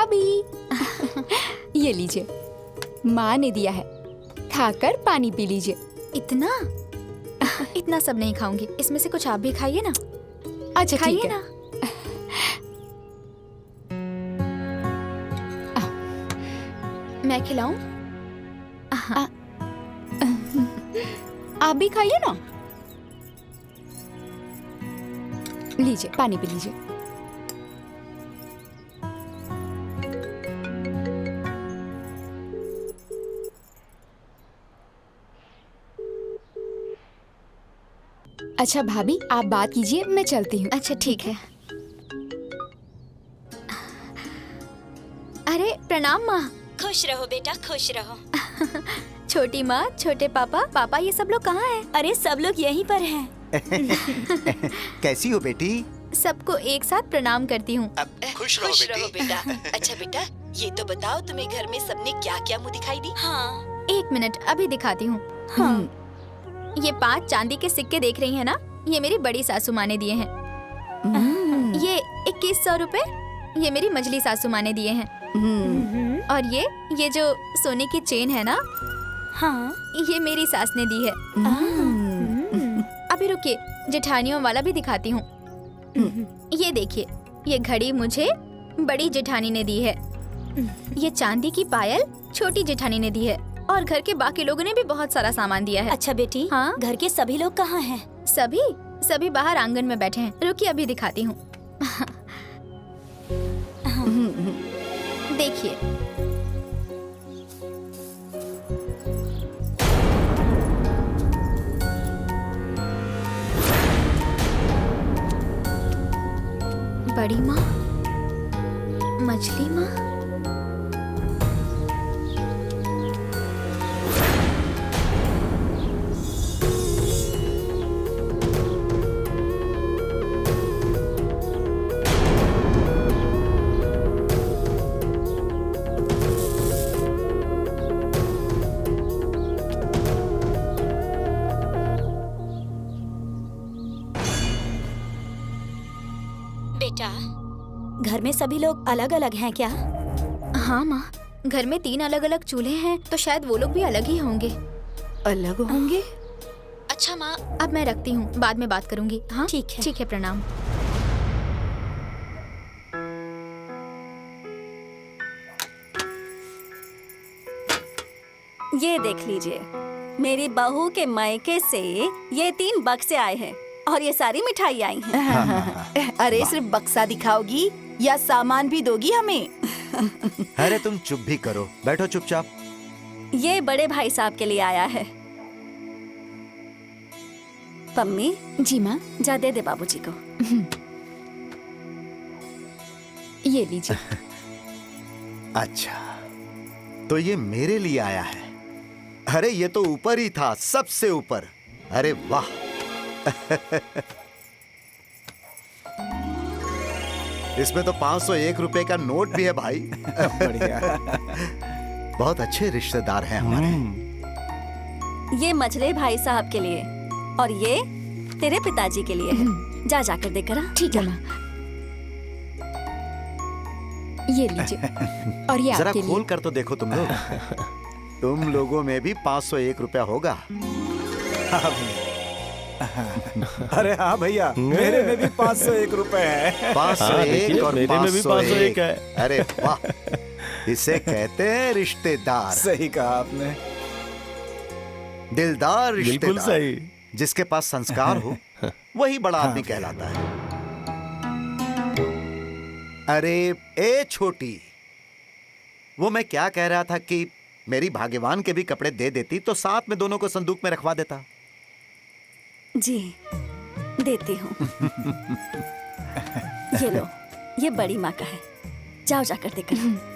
भाभी ये लीजिए, माँ ने दिया है, खाकर पानी पी लीजिए। इतना इतना सब नहीं खाऊंगी, इसमें से कुछ आप भी खाइए ना। अच्छा ठीक खाइए है ना। मैं खिलाऊं? आप भी खाइए ना। लीजिए, पानी पी लीजिए। अच्छा भाभी, आप बात कीजिए, मैं चलती हूँ। अच्छा ठीक है। अरे प्रणाम माँ। खुश रहो बेटा, खुश रहो। छोटी माँ, छोटे पापा, पापा ये सब लोग कहाँ हैं? अरे सब लोग यहीं पर हैं। कैसी हो बेटी? सबको एक साथ प्रणाम करती हूँ। खुश खुश रहो बेटा। अच्छा बेटा, ये तो बताओ तुम्हें घर में सबने क्या क्या मुँह दिखाई दी? हाँ। एक मिनट, अभी दिखाती हूँ। ये 5 चांदी के सिक्के देख रही है ना? ये मेरी बड़ी सासू माँ ने दिए हैं। ये 2100 रुपए ये मेरी मझली सासू माँ ने दिए हैं। और ये जो सोने की चेन है ना, हाँ। ये मेरी सास ने दी है। अभी रुकिए, जेठानियों वाला भी दिखाती हूँ। ये देखिए, ये घड़ी मुझे बड़ी जेठानी ने दी है। ये चांदी की पायल छोटी जेठानी ने दी है। और घर के बाकी लोगों ने भी बहुत सारा सामान दिया है। अच्छा बेटी, हाँ? घर के सभी लोग कहाँ हैं? सभी बाहर आंगन में बैठे हैं। रुकिए, अभी दिखाती हूँ। देखिए, बड़ी माँ, मछली माँ, बेटा, घर में सभी लोग अलग अलग हैं क्या? हाँ माँ, घर में 3 अलग अलग चूल्हे हैं, तो शायद वो लोग भी अलग ही होंगे। अलग होंगे? अच्छा माँ, अब मैं रखती हूँ, बाद में बात करूंगी। हाँ ठीक है। ठीक है, प्रणाम। ये देख लीजिए, मेरी बहू के मायके से ये 3 बक्से आए हैं और ये सारी मिठाई आई हैं। अरे सिर्फ बक्सा दिखाओगी या सामान भी दोगी हमें? अरे तुम चुप भी करो, बैठो चुपचाप। ये बड़े भाई साहब के लिए आया है। पम्मी, जी माँ, जा दे दे बाबूजी को। ये लीजिए। अच्छा, तो ये मेरे लिए आया है। अरे ये तो ऊपर ही था, सबसे ऊपर। अरे वाह। इसमें तो 501 रुपए का नोट भी है भाई। बढ़िया। बहुत अच्छे रिश्तेदार हैं हमारे। ये मछले भाई साहब के लिए और ये तेरे पिताजी के लिए है। जा जाकर देकर आ। ठीक है माँ, ये लीजिए। और ये जरा आपके खोल लिए। कर तो देखो तुम लोग। तुम लोगों में भी 501 रुपया होगा। अरे हाँ भैया, मेरे में भी 501 रुपए है। 501 और मेरे में भी 501 है। अरे वाह, इसे कहते हैं रिश्तेदार। सही कहा आपने। दिलदार बिल्कुल रिश्तेदार। सही। जिसके पास संस्कार हो वही बड़ा आदमी कहलाता है। अरे ए छोटी, वो मैं क्या कह रहा था कि मेरी भाग्यवान के भी कपड़े दे देती तो साथ में दोनों को संदूक में रखवा देता। जी, देती हूँ। ये लो, ये बड़ी माँ का है। जाओ जाकर देकर आओ।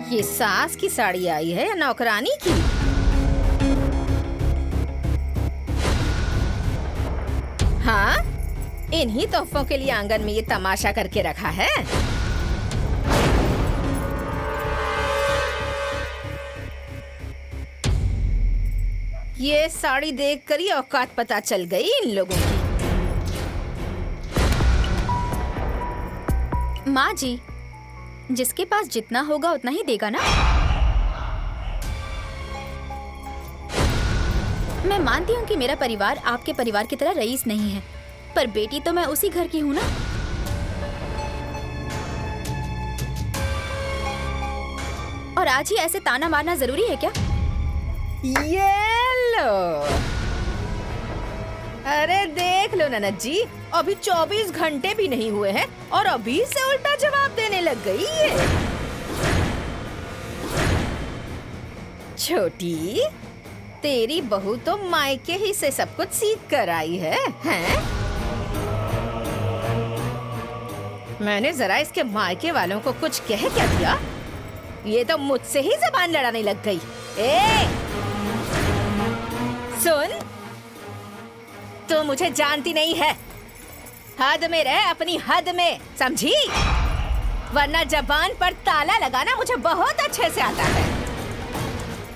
ये सास की साड़ी आई है या नौकरानी की? हाँ, इन्हीं तोहफों के लिए आंगन में ये तमाशा करके रखा है। ये साड़ी देखकर ही औकात पता चल गई इन लोगों की। माँ जी, जिसके पास जितना होगा उतना ही देगा ना। मैं मानती हूँ कि मेरा परिवार आपके परिवार की तरह रईस नहीं है, पर बेटी तो मैं उसी घर की हूँ ना। और आज ही ऐसे ताना मारना जरूरी है क्या? ये लो, अरे देख लो ननद जी, अभी 24 घंटे भी नहीं हुए हैं और अभी से उल्टा जवाब देने लग गई है। छोटी, तेरी बहू तो मायके ही से सब कुछ सीख कर आई है, हैं? मैंने जरा इसके मायके वालों को कुछ कह क्या दिया? ये तो मुझसे ही जबान लड़ाने लग गई। ए, सुन, तू मुझे जानती नहीं है। हद में रह, अपनी हद में, समझी? वरना जबान पर ताला लगाना मुझे बहुत अच्छे से आता है।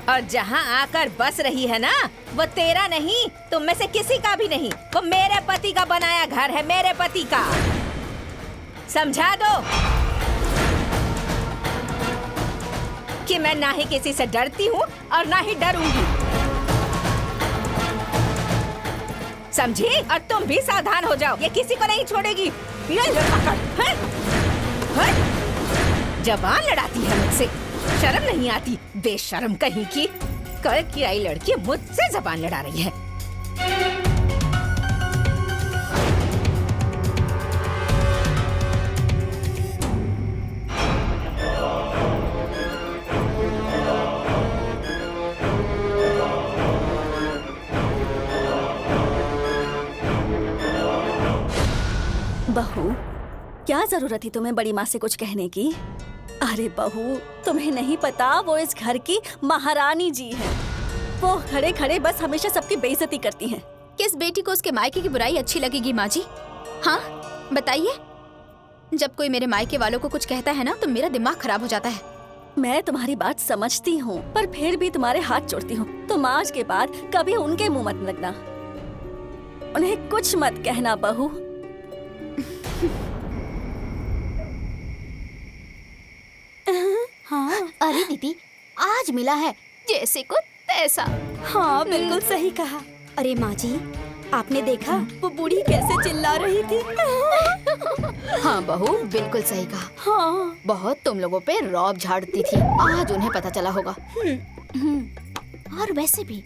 और जहाँ आकर बस रही है ना, वो तेरा नहीं, तुम में से किसी का भी नहीं। वो मेरे पति का बनाया घर है, मेरे पति का। समझा दो कि मैं ना ही किसी से डरती हूँ और ना ही डरूंगी। समझी? और तुम भी सावधान हो जाओ, ये किसी को नहीं छोड़ेगी। ये ले पकड़, हैं? हैं? जबान लड़ाती है मुझसे, शर्म नहीं आती, बेशर्म कहीं की। कल की आई लड़की मुझसे जबान लड़ा रही है। बहू, क्या जरूरत थी तुम्हें बड़ी माँ से कुछ कहने की? अरे बहू, तुम्हें नहीं पता वो इस घर की महारानी जी है। वो खड़े खड़े बस हमेशा सबकी बेइज्जती करती हैं। किस बेटी को उसके मायके की बुराई अच्छी लगेगी माँ जी? हाँ बताइए। जब कोई मेरे मायके वालों को कुछ कहता है ना, तो मेरा दिमाग खराब हो जाता है। मैं तुम्हारी बात समझती हूँ, पर फिर भी तुम्हारे हाथ जोड़ती हूँ, तुम आज के बाद कभी उनके मुंह मत लगना, उन्हें कुछ मत कहना बहू। हाँ, अरे दीदी, आज मिला है जैसे को तैसा। हाँ बिल्कुल सही कहा। अरे माँ जी, आपने देखा वो बूढ़ी कैसे चिल्ला रही थी? हाँ बहू, बिल्कुल सही कहा। हाँ, बहुत तुम लोगों पे रौब झाड़ती थी, आज उन्हें पता चला होगा। और वैसे भी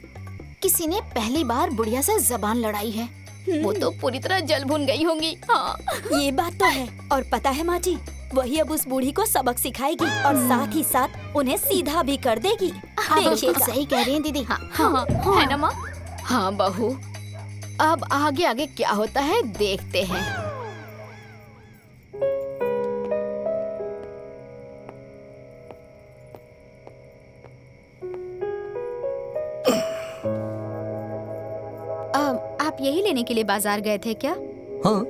किसी ने पहली बार बुढ़िया से जबान लड़ाई है, वो तो पूरी तरह जल भुन गई होंगी। हाँ, ये बात तो है। और पता है माँ जी, वही अब उस बूढ़ी को सबक सिखाएगी और साथ ही साथ उन्हें सीधा भी कर देगी। बिल्कुल सही कह रही हैं दीदी। हाँ, हाँ, है ना माँ? हाँ बहू, अब आगे आगे क्या होता है देखते हैं। आप यही लेने के लिए बाजार गए थे क्या? हाँ,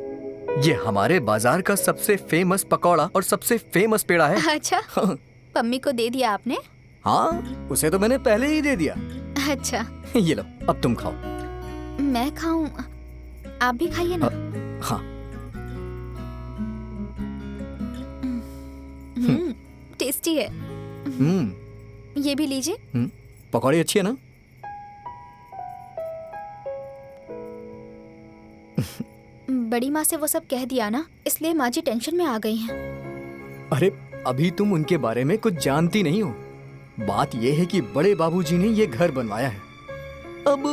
ये हमारे बाजार का सबसे फेमस पकौड़ा और सबसे फेमस पेड़ा है। अच्छा, हाँ। पम्मी को दे दिया आपने? हाँ, उसे तो मैंने पहले ही दे दिया। अच्छा, ये लो, अब तुम खाओ। मैं खाऊं? आप भी खाइए ना। हाँ। टेस्टी है। ये भी लीजिए। पकौड़ी अच्छी है ना? बड़ी माँ से वो सब कह दिया ना, इसलिए माँ जी टेंशन में आ गई हैं। अरे अभी तुम उनके बारे में कुछ जानती नहीं हो। बात यह है कि बड़े बाबूजी ने ये घर बनवाया है। अब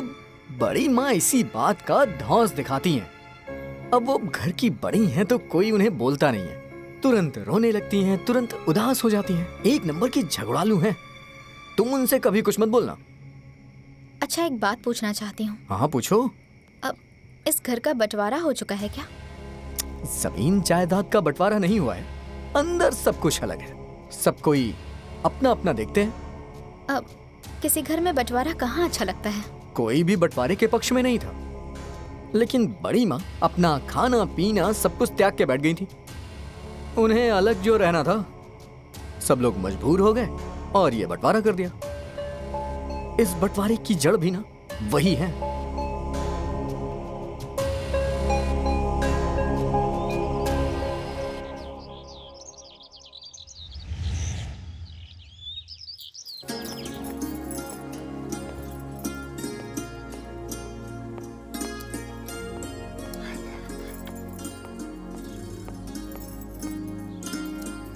बड़ी माँ इसी बात का धौंस दिखाती हैं। अब वो घर की बड़ी हैं तो कोई उन्हें बोलता नहीं है। तुरंत रोने लगती हैं, तुरंत उदास हो जाती हैं। एक नंबर की झगड़ालू हैं। तुम उनसे कभी कुछ मत बोलना। अच्छा, एक बात पूछना चाहती हूँ। हाँ पूछो। अब इस घर का बंटवारा हो चुका है क्या? जमीन जायदाद का बंटवारा नहीं हुआ है, अंदर सब कुछ अलग है। सब कोई अपना अपना देखते हैं। अब किसी घर में बंटवारा कहाँ अच्छा लगता है? कोई भी बंटवारे के पक्ष में नहीं था। लेकिन बड़ी माँ अपना खाना पीना सब कुछ त्याग के बैठ गई थी। उन्हें अलग जो रहना था, सब लोग मजबूर हो गए और ये बंटवारा कर दिया। इस बंटवारे की जड़ भी ना वही है।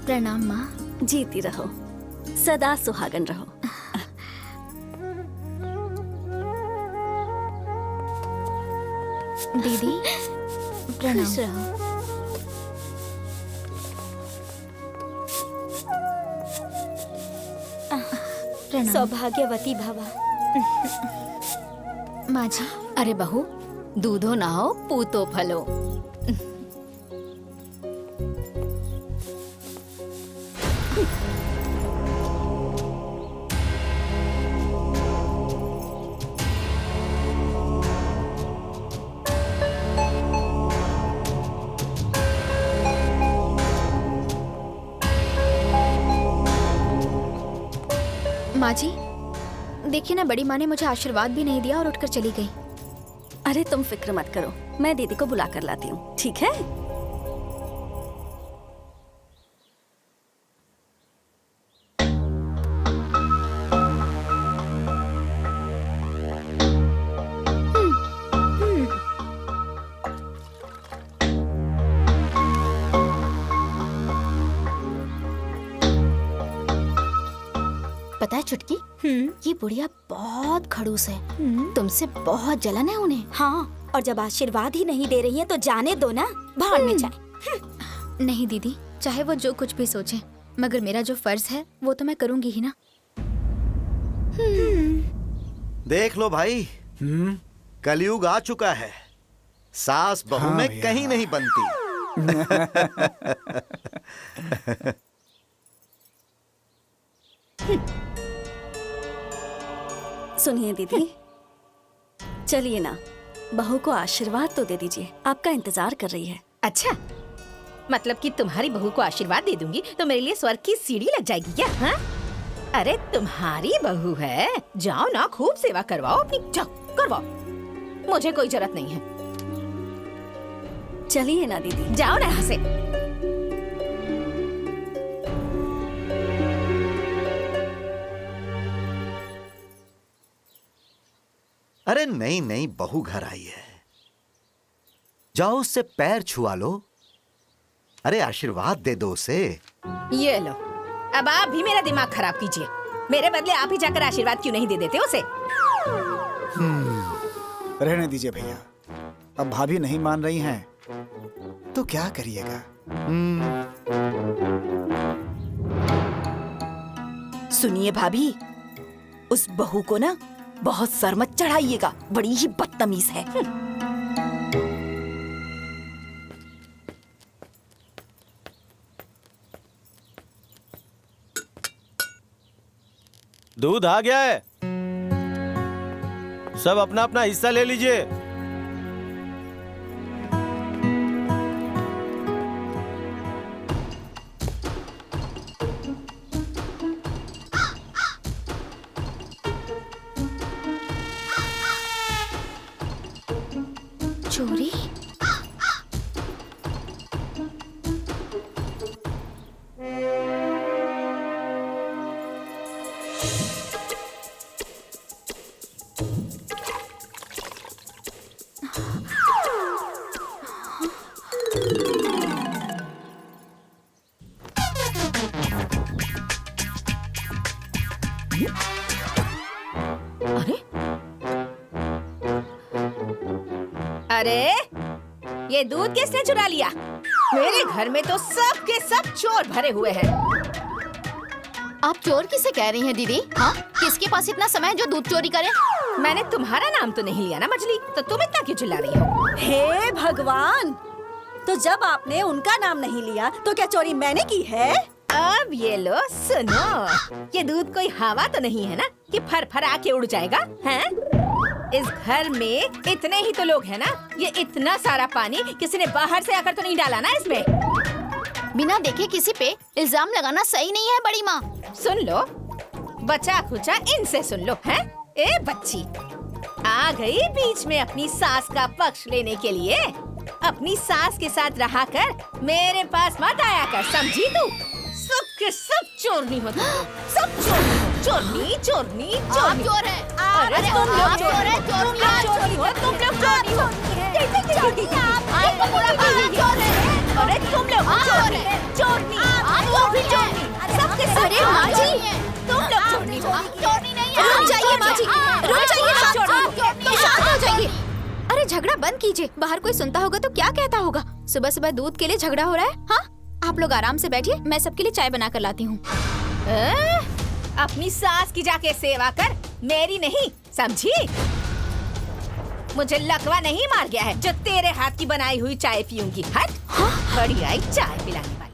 प्रणाम माँ। जीती रहो, सदा सुहागन रहो। दीदी प्रणाम। खुश रहो। प्रणाम सौभाग्यवती भवा। माँ जी। अरे बहू, दूधो नहाओ पूतो फलो। माँ जी, देखिए ना, बड़ी माँ ने मुझे आशीर्वाद भी नहीं दिया और उठकर चली गई। अरे तुम फिक्र मत करो, मैं दीदी को बुला कर लाती हूँ, ठीक है? पता है चुटकी, ये बुढ़िया बहुत खड़ूस है। तुमसे बहुत जलन है उन्हें। हाँ, और जब आशीर्वाद ही नहीं दे रही है तो जाने दो ना, भाड़ में जाए। नहीं दीदी, चाहे वो जो कुछ भी सोचे, मगर मेरा जो फर्ज है वो तो मैं करूंगी ही ना। देख लो भाई, कलयुग आ चुका है। सास बहू हाँ में भैया। कहीं नहीं बनती। सुनिए दीदी, चलिए ना, बहू को आशीर्वाद तो दे दीजिए, आपका इंतजार कर रही है। अच्छा, मतलब कि तुम्हारी बहू को आशीर्वाद दे दूंगी तो मेरे लिए स्वर्ग की सीढ़ी लग जाएगी क्या? हाँ? अरे तुम्हारी बहू है, जाओ ना, खूब सेवा करवाओ अपनी, जाओ करवाओ, मुझे कोई जरूरत नहीं है। चलिए ना दीदी। जाओ ना यहाँ से। अरे नहीं नहीं, बहू घर आई है, जाओ उससे पैर छुआ लो। अरे आशीर्वाद दे दो उसे। ये लो, अब आप भी मेरा दिमाग खराब कीजिए। मेरे बदले आप ही जाकर आशीर्वाद क्यों नहीं दे देते उसे? रहने दीजिए भैया, अब भाभी नहीं मान रही हैं तो क्या करिएगा। सुनिए भाभी, उस बहू को ना बहुत सर मत चढ़ाइएगा, बड़ी ही बदतमीज है। दूध आ गया है, सब अपना अपना हिस्सा ले लीजिए। चोरी? अरे ये दूध किसने चुरा लिया? मेरे घर में तो सब के सब चोर भरे हुए हैं। आप चोर किसे कह रही हैं दीदी? हाँ, किसके पास इतना समय है जो दूध चोरी करे? मैंने तुम्हारा नाम तो नहीं लिया ना मछली, तो तुम इतना क्यों चिल्ला रही हो? हे भगवान, तो जब आपने उनका नाम नहीं लिया तो क्या चोरी मैंने की है? अब ये लो सुनो, ये दूध कोई हवा तो नहीं है ना कि फर फर आके उड़ जाएगा? हैं? इस घर में इतने ही तो लोग हैं ना। ये इतना सारा पानी किसी ने बाहर से आकर तो नहीं डाला ना इसमें? बिना देखे किसी पे इल्जाम लगाना सही नहीं है बड़ी माँ। सुन लो, बचा खुचा इनसे सुन लो। हैं? ए बच्ची, आ गई बीच में अपनी सास का पक्ष लेने के लिए। अपनी सास के साथ रहा कर, मेरे पास मत आया कर, समझी तू? सब के सब चोरनी हो तुम, सब चोरनी हो। चोरनी चोरनी चोरनी। चोर है। अरे तुम लोग चोर है, तुम लोग चोरनी हो, तुम लोग चोरनी हो। अरे तुम लोग चोर है, चोरनी, तुम भी चोरनी, सबके सब। अरे माँ जी, तुम लोग चोरनी हो। चोरनी नहीं है। रुक जाइए माँ जी, रुक जाइए, शांत हो जाइए। अरे झगड़ा बंद कीजिए, बाहर कोई सुनता होगा तो क्या कहता होगा? सुबह सुबह दूध के लिए झगड़ा हो रहा है। हाँ, आप लोग आराम से बैठिए, मैं सबके लिए चाय बना कर लाती हूँ। अपनी सास की जाके सेवा कर, मेरी नहीं, समझी? मुझे लकवा नहीं मार गया है जो तेरे हाथ की बनाई हुई चाय पीऊंगी। हट, बड़ी आई चाय पिलाने वाली।